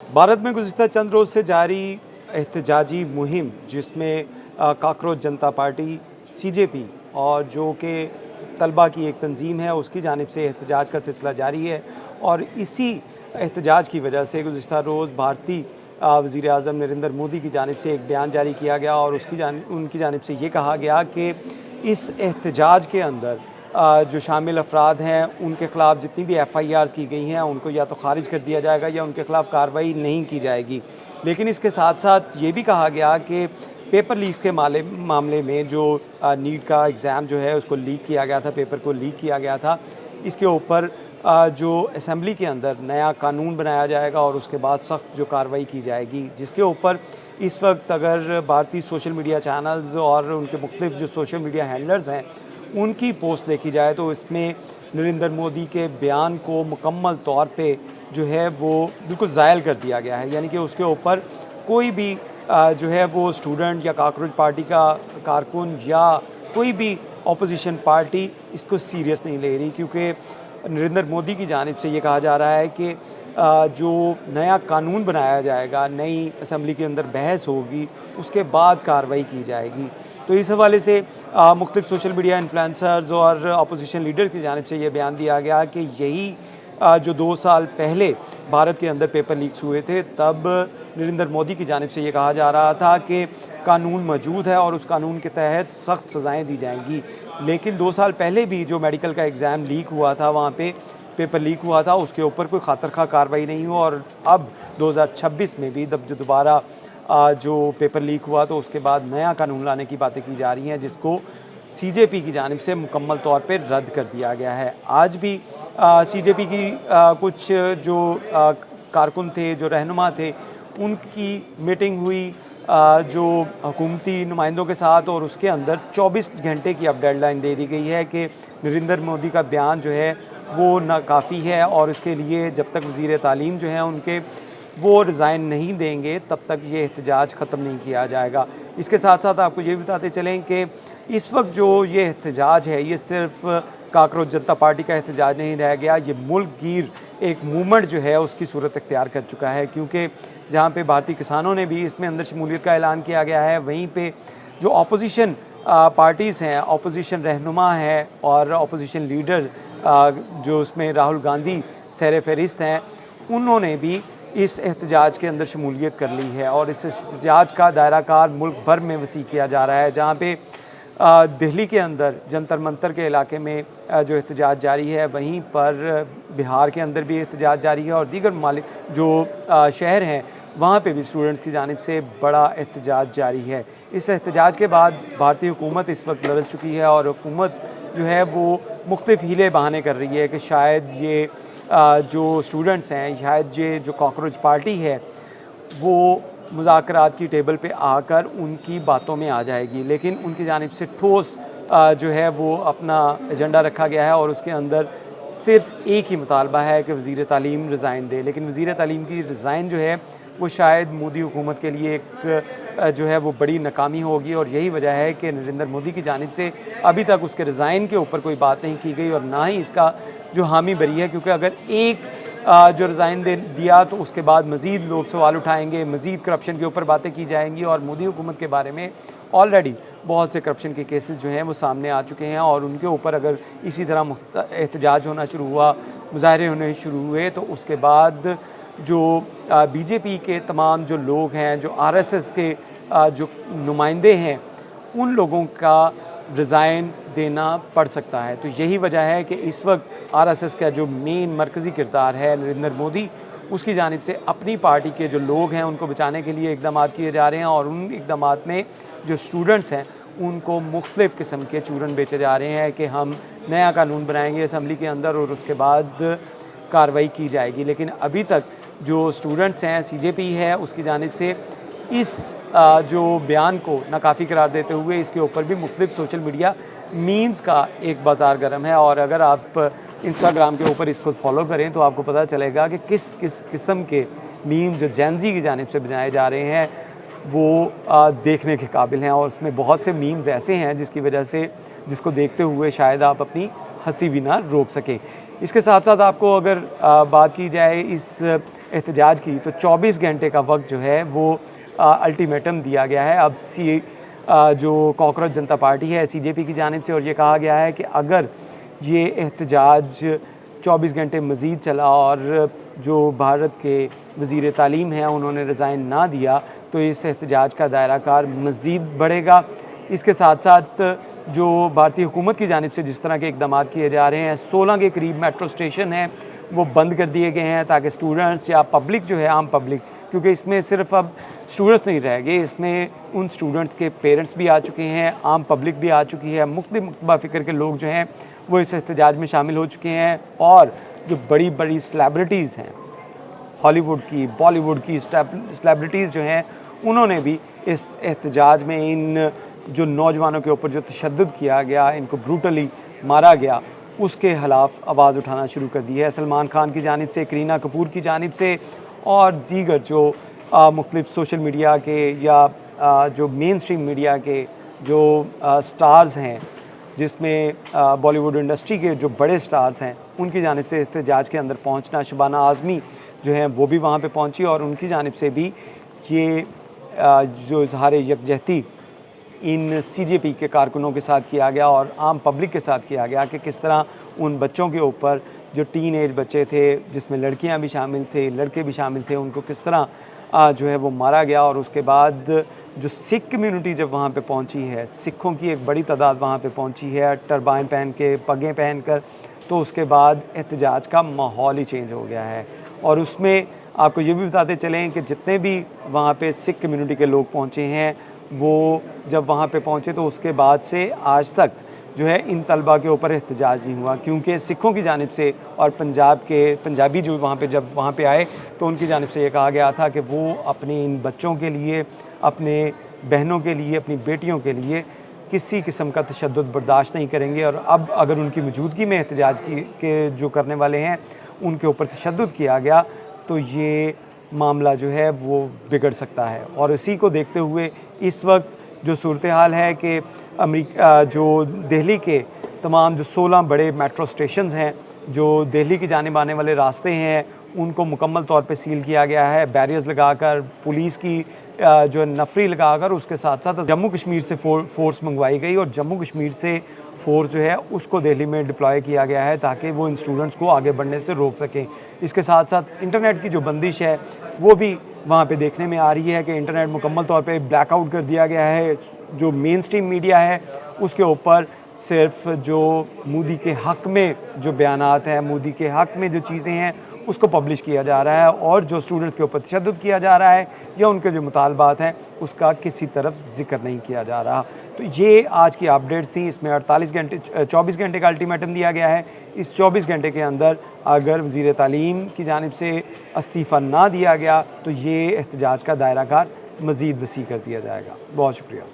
भारत में गुज़िश्ता चंद रोज़ से जारी एहतजाजी मुहिम जिसमें कॉकरोच जनता पार्टी सीजेपी और जो कि तलबा की एक तंजीम है उसकी जानिब से एहतजाज का सिलसिला जारी है। और इसी एहतजाज की वजह से गुज़िश्ता रोज़ भारतीय वज़ीर आज़म नरेंद्र मोदी की जानिब से एक बयान जारी किया गया और उनकी जानिब से ये कहा गया कि इस एहतजाज के अंदर जो शामिल अफराद हैं उनके ख़िलाफ़ जितनी भी FIRs की गई हैं उनको या तो ख़ारिज कर दिया जाएगा या उनके ख़िलाफ़ कार्रवाई नहीं की जाएगी। लेकिन इसके साथ साथ ये भी कहा गया कि पेपर लीक्स के मामले में जो नीट का एग्ज़ाम जो है उसको लीक किया गया था, पेपर को लीक किया गया था, इसके ऊपर जो असेंबली के अंदर नया कानून बनाया जाएगा और उसके बाद सख्त जो कार्रवाई की जाएगी, जिसके ऊपर इस वक्त अगर भारतीय सोशल मीडिया चैनल्स और उनके मुख्तलिफ जो सोशल मीडिया हैंडलर्स हैं उनकी पोस्ट देखी जाए तो इसमें नरेंद्र मोदी के बयान को मुकम्मल तौर पे जो है वो बिल्कुल ज़ायल कर दिया गया है। यानी कि उसके ऊपर कोई भी जो है वो स्टूडेंट या कॉकरोच पार्टी का कारकुन या कोई भी अपोजिशन पार्टी इसको सीरियस नहीं ले रही, क्योंकि नरेंद्र मोदी की जानिब से ये कहा जा रहा है कि जो नया कानून बनाया जाएगा, नई असेंबली के अंदर बहस होगी, उसके बाद कार्रवाई की जाएगी। तो इस हवाले से मुख्तलिफ सोशल मीडिया इन्फ्लुएंसर्स और अपोजिशन लीडर की जानिब से ये बयान दिया गया कि यही जो 2 साल पहले भारत के अंदर पेपर लीक्स हुए थे, तब नरेंद्र मोदी की जानिब से ये कहा जा रहा था कि कानून मौजूद है और उस कानून के तहत सख्त सज़ाएँ दी जाएंगी। लेकिन 2 साल पहले भी जो मेडिकल का एग्ज़ाम लीक हुआ था, वहाँ पे पेपर लीक हुआ था, उसके ऊपर कोई खातर-खा कार्रवाई नहीं हुआ। और अब 2026 में भी जब जो दोबारा जो पेपर लीक हुआ तो उसके बाद नया कानून लाने की बातें की जा रही हैं, जिसको सीजेपी की जानिब से मुकम्मल तौर पे रद्द कर दिया गया है। आज भी सीजेपी की कुछ जो कारकुन थे, जो रहनुमा थे, उनकी मीटिंग हुई जो हुकूमती नुमाइंदों के साथ, और उसके अंदर 24 घंटे की अब डेडलाइन दे दी गई है कि नरेंद्र मोदी का बयान जो है वो नाकाफ़ी है और इसके लिए जब तक वज़ीर तालीम जो हैं उनके वो रिज़ाइन नहीं देंगे तब तक ये एहतजाज ख़त्म नहीं किया जाएगा। इसके साथ साथ आपको ये भी बताते चलें कि इस वक्त जो ये एहतजाज है ये सिर्फ़ कॉकरोच जनता पार्टी का एहतजाज नहीं रह गया, ये मुल्क गिर एक मूवमेंट जो है उसकी सूरत इख्तियार कर चुका है। क्योंकि जहाँ पे भारतीय किसानों ने भी इसमें अंदर शमूलियत का ऐलान किया गया है, वहीं पे जो अपोजिशन पार्टीज़ हैं, अपोजिशन रहनुमा है और अपोजिशन लीडर जो उसमें राहुल गांधी सर फहरिस्त हैं, उन्होंने भी इस एहतजाज के अंदर शमूलियत कर ली है और इस एहतजाज का दायरा कार मुल्क भर में वसी किया जा रहा है। जहाँ पे दिल्ली के अंदर जंतर मंतर के इलाके में जो एहतजाज जारी है, वहीं पर बिहार के अंदर भी एहतजाज जारी है और दीगर ममालिक जो शहर हैं वहाँ पे भी स्टूडेंट्स की जानिब से बड़ा एहतजाज जारी है। इस एहतजाज के बाद भारतीय हुकूमत इस वक्त लरज़ चुकी है और हुकूमत जो है वो मुख्तलिफ हीले बहाने कर रही है कि शायद ये जो स्टूडेंट्स हैं, शायद ये जो कॉकरोच पार्टी है वो मुज़ाकरात की टेबल पे आकर उनकी बातों में आ जाएगी। लेकिन उनकी जानिब से ठोस जो है वो अपना एजेंडा रखा गया है और उसके अंदर सिर्फ़ एक ही मुतालबा है कि वज़ीर तालीम रिज़ाइन दे। लेकिन वज़ीर तालीम की रिज़ाइन जो है वो शायद मोदी हुकूमत के लिए एक जो है वो बड़ी नाकामी होगी और यही वजह है कि नरेंद्र मोदी की जानिब से अभी तक उसके रिज़ाइन के ऊपर कोई बात नहीं की गई और ना ही इसका जो हामी भरी है। क्योंकि अगर एक जो रिज़ाइन दे दिया तो उसके बाद मज़ीद लोग सवाल उठाएंगे, मज़ीद करप्शन के ऊपर बातें की जाएंगी और मोदी हुकूमत के बारे में ऑलरेडी बहुत से करप्शन के केसेस जो हैं वो सामने आ चुके हैं और उनके ऊपर अगर इसी तरह एहतजाज होना शुरू हुआ, मुज़ाहरे होने शुरू हुए, तो उसके बाद जो बीजेपी के तमाम जो लोग हैं, जो आरएसएस के जो नुमाइंदे हैं, उन लोगों का रिज़ाइन देना पड़ सकता है। तो यही वजह है कि इस वक्त आरएसएस का जो मेन मरकज़ी किरदार है नरेंद्र मोदी, उसकी जानिब से अपनी पार्टी के जो लोग हैं उनको बचाने के लिए इक़दामात किए जा रहे हैं और उन इक़दामात में जो स्टूडेंट्स हैं उनको मुख्तलिफ़ किस्म के चूरन बेचे जा रहे हैं कि हम नया कानून बनाएंगे असम्बली के अंदर और उसके बाद कार्रवाई की जाएगी। लेकिन अभी तक जो स्टूडेंट्स हैं, सीजेपी है, उसकी जानिब से इस जो बयान को नाकाफ़ी करार देते हुए इसके ऊपर भी मुख्तलिफ सोशल मीडिया मीम्स का एक बाज़ार गर्म है। और अगर आप इंस्टाग्राम के ऊपर इसको फॉलो करें तो आपको पता चलेगा कि किस किस किस्म के मीम जो जेनज़ी की जानिब से बनाए जा रहे हैं वो देखने के काबिल हैं। और उसमें बहुत से मीम्स ऐसे हैं जिसको देखते हुए शायद आप अपनी हंसी भी ना रोक सकें। इसके साथ साथ आपको अगर बात की जाए इस एहतजाज की, तो 24 घंटे का वक्त जो है वो अल्टीमेटम दिया गया है अब जो कॉकरोच जनता पार्टी है सीजेपी की जानिब से, और ये कहा गया है कि अगर ये एहतजाज 24 घंटे मज़ीद चला और जो भारत के वज़ीर तालीम हैं उन्होंने रिज़ाइन ना दिया तो इस एहतजाज का दायरा कार मज़ीद बढ़ेगा। इसके साथ साथ जो भारतीय हुकूमत की जानिब से जिस तरह के इकदाम किए जा रहे हैं, 16 के करीब मेट्रो स्टेशन हैं वो बंद कर दिए गए हैं ताकि स्टूडेंट्स या पब्लिक जो है, आम पब्लिक, क्योंकि इसमें सिर्फ अब स्टूडेंट्स नहीं रह गए, इसमें उन स्टूडेंट्स के पेरेंट्स भी आ चुके हैं, आम पब्लिक भी आ चुकी है, मुख्तलिफ फ़िक्र के लोग जो हैं वो इस एहतजाज में शामिल हो चुके हैं। और जो बड़ी बड़ी सेलिब्रिटीज़ हैं, हॉलीवुड की, बॉलीवुड की सेलिब्रिटीज़ जो हैं, उन्होंने भी इस एहतजाज में इन जो नौजवानों के ऊपर जो तशद्दुद किया गया, इनको ब्रूटली मारा गया, उसके खिलाफ आवाज़ उठाना शुरू कर दी है। सलमान खान की जानिब से, करीना कपूर की जानिब से और दीगर जो मुख्तलिफ सोशल मीडिया के या जो मेन स्ट्रीम मीडिया के जो स्टार्स हैं, जिसमें बॉलीवुड इंडस्ट्री के जो बड़े स्टार्स हैं, उनकी जानिब से एहतजाज के अंदर पहुंचना, शबाना आज़मी जो हैं वो भी वहाँ पे पहुंची और उनकी जानिब से भी ये जो इज़हार यकजहती इन सीजेपी के कारकुनों के साथ किया गया और आम पब्लिक के साथ किया गया कि किस तरह उन बच्चों के ऊपर, जो टीन एज बच्चे थे जिसमें लड़कियां भी शामिल थे, लड़के भी शामिल थे, उनको किस तरह जो है वो मारा गया। और उसके बाद जो सिख कम्युनिटी जब वहाँ पे पहुँची है, सिखों की एक बड़ी तादाद वहाँ पे पहुँची है टरबाइन पहन के, पगें पहन कर, तो उसके बाद एहतजाज का माहौल ही चेंज हो गया है। और उसमें आपको ये भी बताते चलें कि जितने भी वहाँ पे सिख कम्युनिटी के लोग पहुँचे हैं, वो जब वहाँ पे पहुँचे तो उसके बाद से आज तक जो है इन तलबा के ऊपर एहतजाज नहीं हुआ, क्योंकि सिखों की जानिब से और पंजाबी जो वहाँ पे जब वहाँ पे आए तो उनकी जानिब से ये कहा गया था कि वो अपने इन बच्चों के लिए, अपने बहनों के लिए, अपनी बेटियों के लिए किसी किस्म का तशद्दुद बर्दाश्त नहीं करेंगे। और अब अगर उनकी मौजूदगी में एहतजाज के जो करने वाले हैं उनके ऊपर तशद्दुद किया गया तो ये मामला जो है वो बिगड़ सकता है। और इसी को देखते हुए इस वक्त जो सूरत हाल है कि जो दिल्ली के तमाम जो 16 बड़े मेट्रो स्टेशंस हैं, जो दिल्ली की जानिब आने वाले रास्ते हैं, उनको मुकम्मल तौर पे सील किया गया है, बैरियर्स लगाकर, पुलिस की जो नफरी लगाकर। उसके साथ साथ जम्मू कश्मीर से फोर्स मंगवाई गई और जम्मू कश्मीर से फोर्स जो है उसको दिल्ली में डिप्लॉय किया गया है ताकि वो इन स्टूडेंट्स को आगे बढ़ने से रोक सकें। इसके साथ साथ इंटरनेट की जो बंदिश है वो भी वहाँ पे देखने में आ रही है कि इंटरनेट मुकम्मल तौर पे ब्लैकआउट कर दिया गया है। जो मेन स्ट्रीम मीडिया है उसके ऊपर सिर्फ जो मोदी के हक़ में जो बयानात हैं, मोदी के हक़ में जो चीज़ें हैं उसको पब्लिश किया जा रहा है और जो स्टूडेंट्स के ऊपर तशद्दुद किया जा रहा है या उनके जो मुतालबात हैं उसका किसी तरफ जिक्र नहीं किया जा रहा। तो ये आज की अपडेट्स थी। इसमें 24 घंटे का अल्टीमेटम दिया गया है। इस 24 घंटे के अंदर अगर वज़ीर तालीम की जानिब से इस्तीफ़ा ना दिया गया तो ये एहतजाज का दायरा कार मज़ीद वसी कर दिया जाएगा। बहुत शुक्रिया।